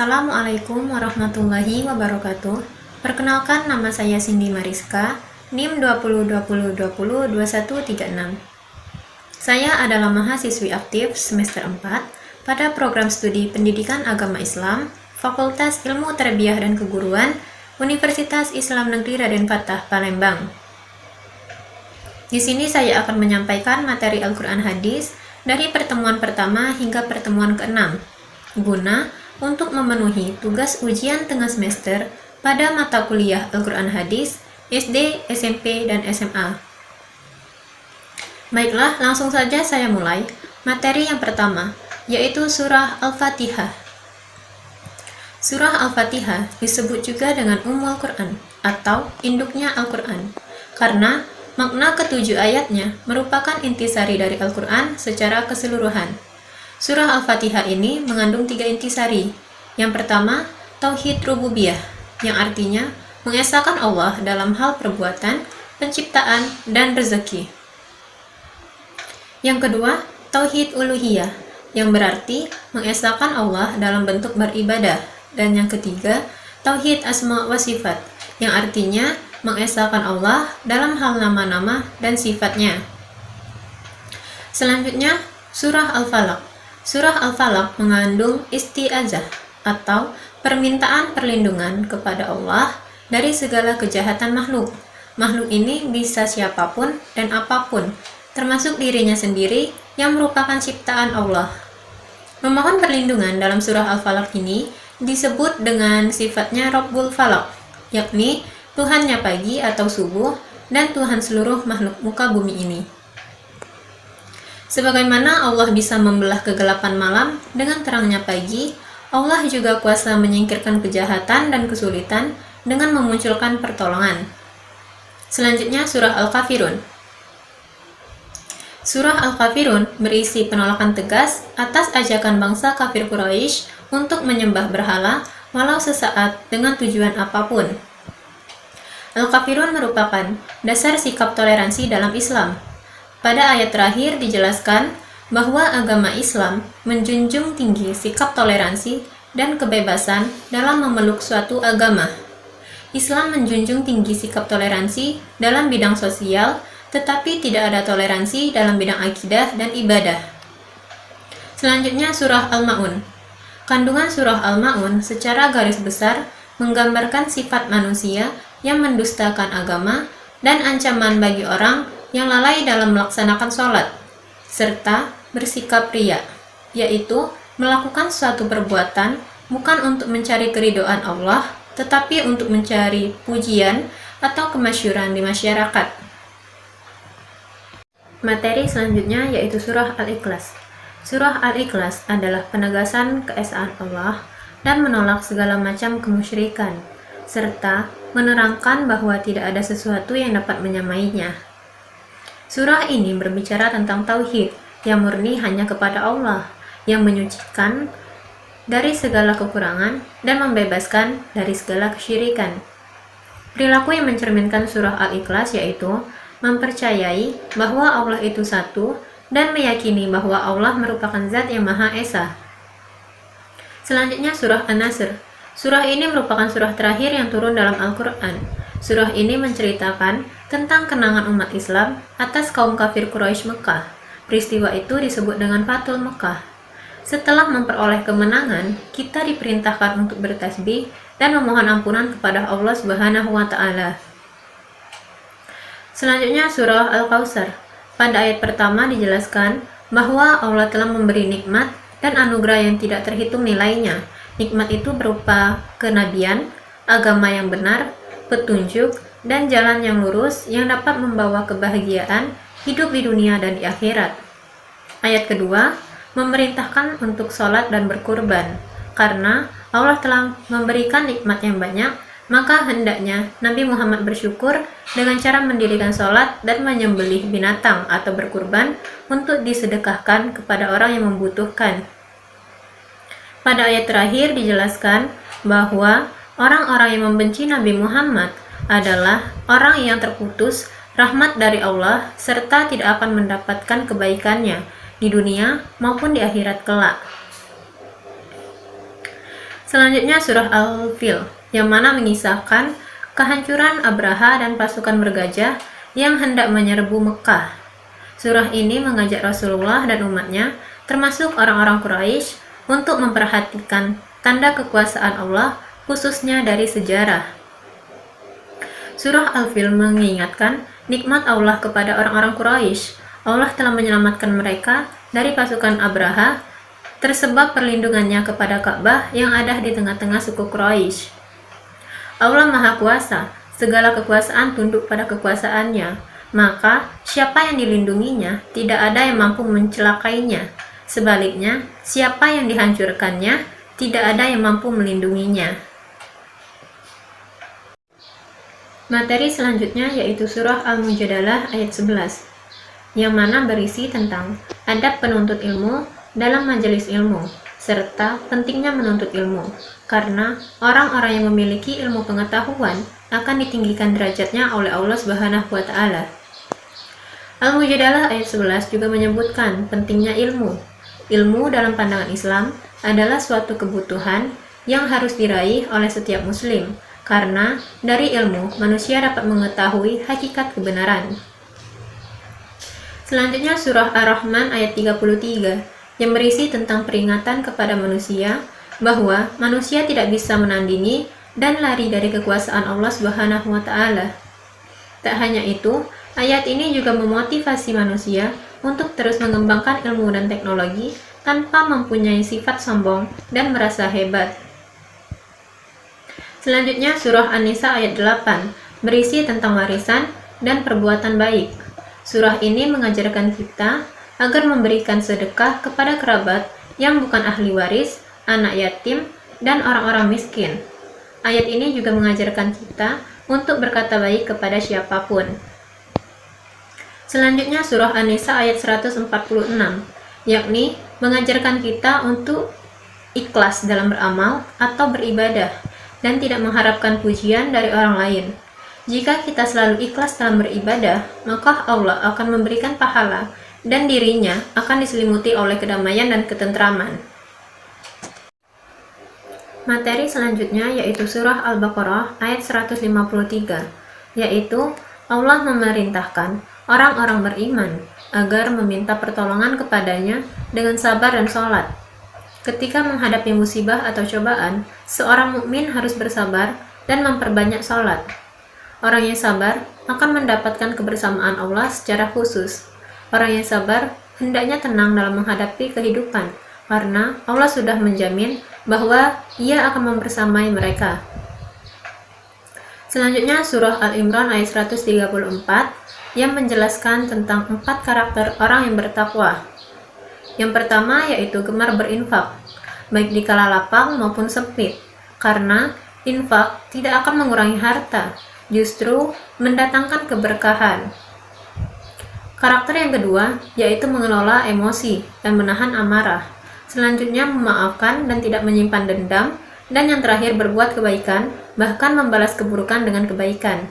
Assalamualaikum warahmatullahi wabarakatuh. Perkenalkan, nama saya Cindy Mariska, NIM 2020202136. Saya adalah mahasiswi aktif semester 4 pada program studi Pendidikan Agama Islam, Fakultas Ilmu Tarbiyah dan Keguruan, Universitas Islam Negeri Raden Fatah, Palembang. Di sini saya akan menyampaikan materi Al-Quran Hadis dari pertemuan pertama hingga pertemuan ke-6, guna untuk memenuhi tugas ujian tengah semester pada mata kuliah Al-Quran Hadis, SD, SMP, dan SMA. Baiklah, langsung saja saya mulai. Materi yang pertama, yaitu Surah Al-Fatihah. Surah Al-Fatihah disebut juga dengan Ummul Quran atau induknya Al-Quran, karena makna ketujuh ayatnya merupakan intisari dari Al-Quran secara keseluruhan. Surah Al-Fatihah ini mengandung 3 intisari. Yang pertama, Tauhid Rububiyah, yang artinya mengesahkan Allah dalam hal perbuatan, penciptaan, dan rezeki. Yang kedua, Tauhid Uluhiyah, yang berarti mengesahkan Allah dalam bentuk beribadah. Dan yang ketiga, Tauhid Asma wa Sifat, yang artinya mengesahkan Allah dalam hal nama-nama dan sifatnya. Selanjutnya, Surah Al-Falaq. Surah Al-Falaq mengandung isti'azah atau permintaan perlindungan kepada Allah dari segala kejahatan makhluk. Makhluk ini bisa siapapun dan apapun, termasuk dirinya sendiri yang merupakan ciptaan Allah. Memohon perlindungan dalam surah Al-Falaq ini disebut dengan sifatnya Rabbul Falaq, yakni Tuhannya pagi atau subuh dan Tuhan seluruh makhluk muka bumi ini. Sebagaimana Allah bisa membelah kegelapan malam dengan terangnya pagi, Allah juga kuasa menyingkirkan kejahatan dan kesulitan dengan memunculkan pertolongan. Selanjutnya, Surah Al-Kafirun. Surah Al-Kafirun berisi penolakan tegas atas ajakan bangsa kafir Quraisy untuk menyembah berhala walau sesaat dengan tujuan apapun. Al-Kafirun merupakan dasar sikap toleransi dalam Islam. Pada ayat terakhir dijelaskan bahwa agama Islam menjunjung tinggi sikap toleransi dan kebebasan dalam memeluk suatu agama. Islam menjunjung tinggi sikap toleransi dalam bidang sosial, tetapi tidak ada toleransi dalam bidang akidah dan ibadah. Selanjutnya, Surah Al-Ma'un. Kandungan Surah Al-Ma'un secara garis besar menggambarkan sifat manusia yang mendustakan agama dan ancaman bagi orang yang lalai dalam melaksanakan sholat, serta bersikap riya, yaitu melakukan suatu perbuatan bukan untuk mencari keridhaan Allah, tetapi untuk mencari pujian atau kemasyhuran di masyarakat. Materi selanjutnya yaitu Surah Al-Ikhlas. Surah Al-Ikhlas adalah penegasan keesaan Allah dan menolak segala macam kemusyrikan, serta menerangkan bahwa tidak ada sesuatu yang dapat menyamainya. Surah ini berbicara tentang tauhid yang murni hanya kepada Allah, yang menyucikan dari segala kekurangan dan membebaskan dari segala kesyirikan. Perilaku yang mencerminkan surah Al-Ikhlas yaitu mempercayai bahwa Allah itu satu dan meyakini bahwa Allah merupakan zat yang Maha Esa. Selanjutnya, Surah An-Nasr. Surah ini merupakan surah terakhir yang turun dalam Al-Quran. Surah ini menceritakan tentang kenangan umat Islam atas kaum kafir Quraisy Mekah. Peristiwa itu disebut dengan Fathul Mekah. Setelah memperoleh kemenangan, kita diperintahkan untuk bertasbih dan memohon ampunan kepada Allah Subhanahu wa Ta'ala. Selanjutnya, Surah Al-Kautsar. Pada ayat pertama dijelaskan bahwa Allah telah memberi nikmat dan anugerah yang tidak terhitung nilainya. Nikmat itu berupa kenabian, agama yang benar, petunjuk, dan jalan yang lurus yang dapat membawa kebahagiaan hidup di dunia dan di akhirat. Ayat kedua, memerintahkan untuk sholat dan berkurban. Karena Allah telah memberikan nikmat yang banyak, maka hendaknya Nabi Muhammad bersyukur dengan cara mendirikan sholat dan menyembelih binatang atau berkurban untuk disedekahkan kepada orang yang membutuhkan. Pada ayat terakhir dijelaskan bahwa orang-orang yang membenci Nabi Muhammad adalah orang yang terputus rahmat dari Allah serta tidak akan mendapatkan kebaikannya di dunia maupun di akhirat kelak. Selanjutnya surah Al-Fil, yang mana mengisahkan kehancuran Abraha dan pasukan bergajah yang hendak menyerbu Mekah. Surah ini mengajak Rasulullah dan umatnya, termasuk orang-orang Quraisy, untuk memperhatikan tanda kekuasaan Allah, khususnya dari sejarah. Surah Al-Fil mengingatkan nikmat Allah kepada orang-orang Quraisy. Allah telah menyelamatkan mereka dari pasukan Abraha, tersebab perlindungannya kepada Ka'bah yang ada di tengah-tengah suku Quraisy. Allah Maha Kuasa, segala kekuasaan tunduk pada kekuasaannya, maka siapa yang dilindunginya tidak ada yang mampu mencelakainya. Sebaliknya, siapa yang dihancurkannya tidak ada yang mampu melindunginya. Materi selanjutnya yaitu surah Al-Mujadalah ayat 11, yang mana berisi tentang adab penuntut ilmu dalam majelis ilmu, serta pentingnya menuntut ilmu, karena orang-orang yang memiliki ilmu pengetahuan akan ditinggikan derajatnya oleh Allah Subhanahu wa Ta'ala. Al-Mujadalah ayat 11 juga menyebutkan pentingnya ilmu. Ilmu dalam pandangan Islam adalah suatu kebutuhan yang harus diraih oleh setiap muslim, karena dari ilmu manusia dapat mengetahui hakikat kebenaran. Selanjutnya surah Ar-Rahman ayat 33, yang berisi tentang peringatan kepada manusia bahwa manusia tidak bisa menandingi dan lari dari kekuasaan Allah Subhanahu wa Ta'ala. Tak hanya itu, ayat ini juga memotivasi manusia untuk terus mengembangkan ilmu dan teknologi tanpa mempunyai sifat sombong dan merasa hebat. Selanjutnya surah An-Nisa ayat 8 berisi tentang warisan dan perbuatan baik. Surah ini mengajarkan kita agar memberikan sedekah kepada kerabat yang bukan ahli waris, anak yatim, dan orang-orang miskin. Ayat ini juga mengajarkan kita untuk berkata baik kepada siapapun. Selanjutnya surah An-Nisa ayat 146, yakni mengajarkan kita untuk ikhlas dalam beramal atau beribadah dan tidak mengharapkan pujian dari orang lain. Jika kita selalu ikhlas dalam beribadah, maka Allah akan memberikan pahala dan dirinya akan diselimuti oleh kedamaian dan ketentraman. Materi selanjutnya yaitu surah Al-Baqarah ayat 153, yaitu Allah memerintahkan orang-orang beriman agar meminta pertolongan kepadanya dengan sabar dan sholat. Ketika menghadapi musibah atau cobaan, seorang mukmin harus bersabar dan memperbanyak sholat. Orang yang sabar akan mendapatkan kebersamaan Allah secara khusus. Orang yang sabar hendaknya tenang dalam menghadapi kehidupan, karena Allah sudah menjamin bahwa Ia akan membersamai mereka. Selanjutnya surah Al-Imran ayat 134 yang menjelaskan tentang 4 karakter orang yang bertakwa. Yang pertama yaitu gemar berinfak, baik di kala lapang maupun sempit, karena infak tidak akan mengurangi harta, justru mendatangkan keberkahan. Karakter yang kedua yaitu mengelola emosi dan menahan amarah. Selanjutnya memaafkan dan tidak menyimpan dendam, dan yang terakhir berbuat kebaikan, bahkan membalas keburukan dengan kebaikan.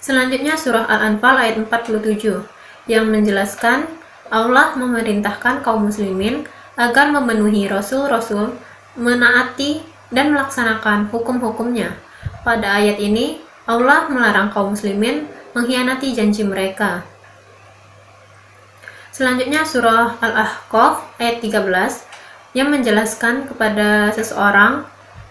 Selanjutnya surah Al-Anfal ayat 47 yang menjelaskan Allah memerintahkan kaum muslimin agar memenuhi rasul-rasul, menaati dan melaksanakan hukum-hukumnya. Pada ayat ini, Allah melarang kaum muslimin mengkhianati janji mereka. Selanjutnya surah Al-Ahqaf ayat 13 yang menjelaskan kepada seseorang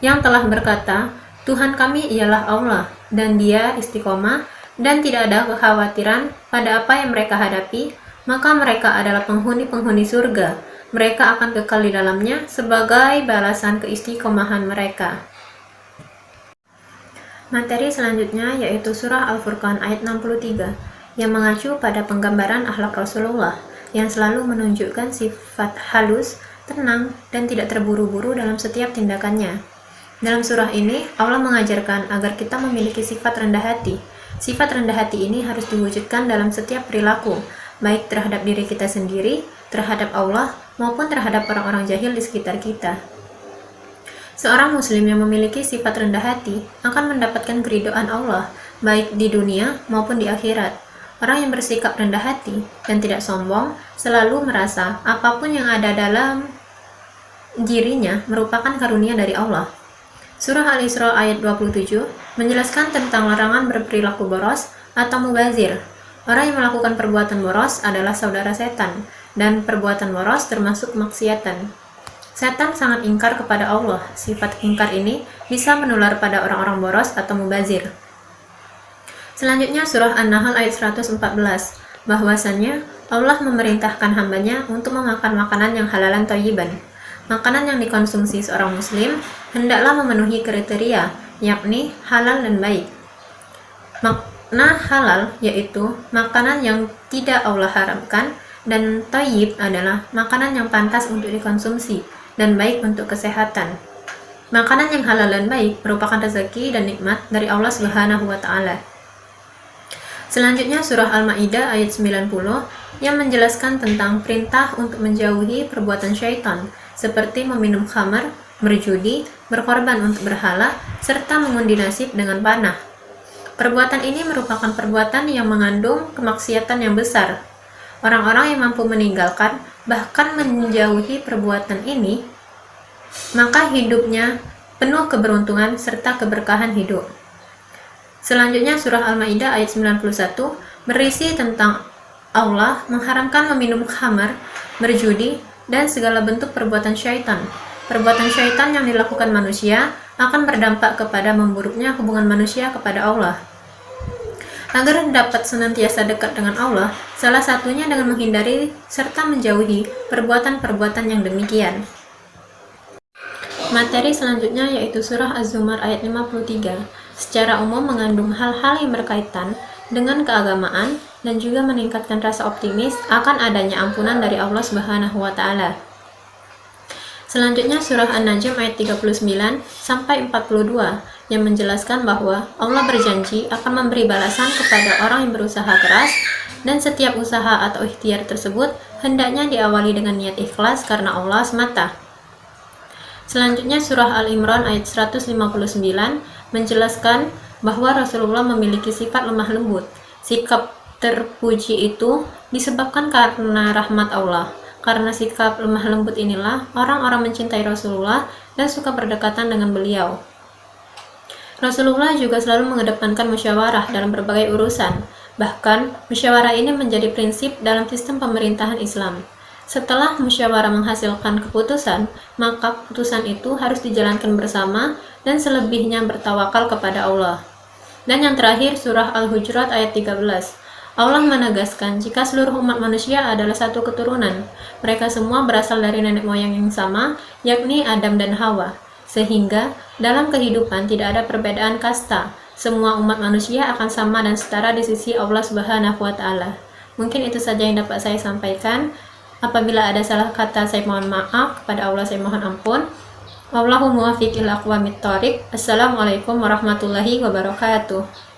yang telah berkata, Tuhan kami ialah Allah, dan Dia istiqomah dan tidak ada kekhawatiran pada apa yang mereka hadapi, maka mereka adalah penghuni-penghuni surga. Mereka akan kekal di dalamnya sebagai balasan keistiqomahan mereka. Materi selanjutnya yaitu surah Al-Furqan ayat 63 yang mengacu pada penggambaran akhlak Rasulullah yang selalu menunjukkan sifat halus, tenang, dan tidak terburu-buru dalam setiap tindakannya. Dalam surah ini, Allah mengajarkan agar kita memiliki sifat rendah hati. Sifat rendah hati ini harus diwujudkan dalam setiap perilaku, baik terhadap diri kita sendiri, terhadap Allah, maupun terhadap orang-orang jahil di sekitar kita. Seorang muslim yang memiliki sifat rendah hati akan mendapatkan keridhaan Allah, baik di dunia maupun di akhirat. Orang yang bersikap rendah hati dan tidak sombong selalu merasa apapun yang ada dalam dirinya merupakan karunia dari Allah. Surah Al-Isra ayat 27 menjelaskan tentang larangan berperilaku boros atau mubazir. Orang yang melakukan perbuatan boros adalah saudara setan, dan perbuatan boros termasuk kemaksiatan. Setan sangat ingkar kepada Allah. Sifat ingkar ini bisa menular pada orang-orang boros atau mubazir. Selanjutnya surah An-Nahl ayat 114, bahwasannya Allah memerintahkan hambanya untuk memakan makanan yang halalan thayyiban. Makanan yang dikonsumsi seorang muslim hendaklah memenuhi kriteria, yakni halal dan baik. Makna halal yaitu makanan yang tidak Allah haramkan, dan thayyib adalah makanan yang pantas untuk dikonsumsi dan baik untuk kesehatan. Makanan yang halal dan baik merupakan rezeki dan nikmat dari Allah Subhanahu wa Ta'ala. Selanjutnya surah Al-Maidah ayat 90 yang menjelaskan tentang perintah untuk menjauhi perbuatan syaitan seperti meminum khamar, berjudi, berkorban untuk berhala, serta mengundi nasib dengan panah. Perbuatan ini merupakan perbuatan yang mengandung kemaksiatan yang besar. Orang-orang yang mampu meninggalkan bahkan menjauhi perbuatan ini, maka hidupnya penuh keberuntungan serta keberkahan hidup. Selanjutnya surah Al-Maidah ayat 91 berisi tentang Allah mengharamkan meminum khamar, berjudi, dan segala bentuk perbuatan syaitan. Perbuatan syaitan yang dilakukan manusia akan berdampak kepada memburuknya hubungan manusia kepada Allah. Agar dapat senantiasa dekat dengan Allah, salah satunya dengan menghindari serta menjauhi perbuatan-perbuatan yang demikian. Materi selanjutnya yaitu surah Az-Zumar ayat 53. Secara umum mengandung hal-hal yang berkaitan dengan keagamaan dan juga meningkatkan rasa optimis akan adanya ampunan dari Allah Subhanahu wa Ta'ala. Selanjutnya surah An-Najm ayat 39 sampai 42 yang menjelaskan bahwa Allah berjanji akan memberi balasan kepada orang yang berusaha keras, dan setiap usaha atau ikhtiar tersebut hendaknya diawali dengan niat ikhlas karena Allah semata. Selanjutnya surah Al-Imran ayat 159 menjelaskan bahwa Rasulullah memiliki sifat lemah lembut. Sikap terpuji itu disebabkan karena rahmat Allah. Karena sikap lemah lembut inilah orang-orang mencintai Rasulullah dan suka berdekatan dengan beliau. Rasulullah juga selalu mengedepankan musyawarah dalam berbagai urusan. Bahkan, musyawarah ini menjadi prinsip dalam sistem pemerintahan Islam. Setelah musyawarah menghasilkan keputusan, maka keputusan itu harus dijalankan bersama dan selebihnya bertawakal kepada Allah. Dan yang terakhir surah Al-Hujurat ayat 13. Allah menegaskan jika seluruh umat manusia adalah satu keturunan. Mereka semua berasal dari nenek moyang yang sama, yakni Adam dan Hawa. Sehingga dalam kehidupan tidak ada perbedaan kasta. Semua umat manusia akan sama dan setara di sisi Allah Subhanahu wa Ta'ala. Mungkin itu saja yang dapat saya sampaikan. Apabila ada salah kata, saya mohon maaf. Kepada Allah saya mohon ampun. Wallahu muwaffiq ila aqwamit thoriq. Assalamualaikum warahmatullahi wabarakatuh.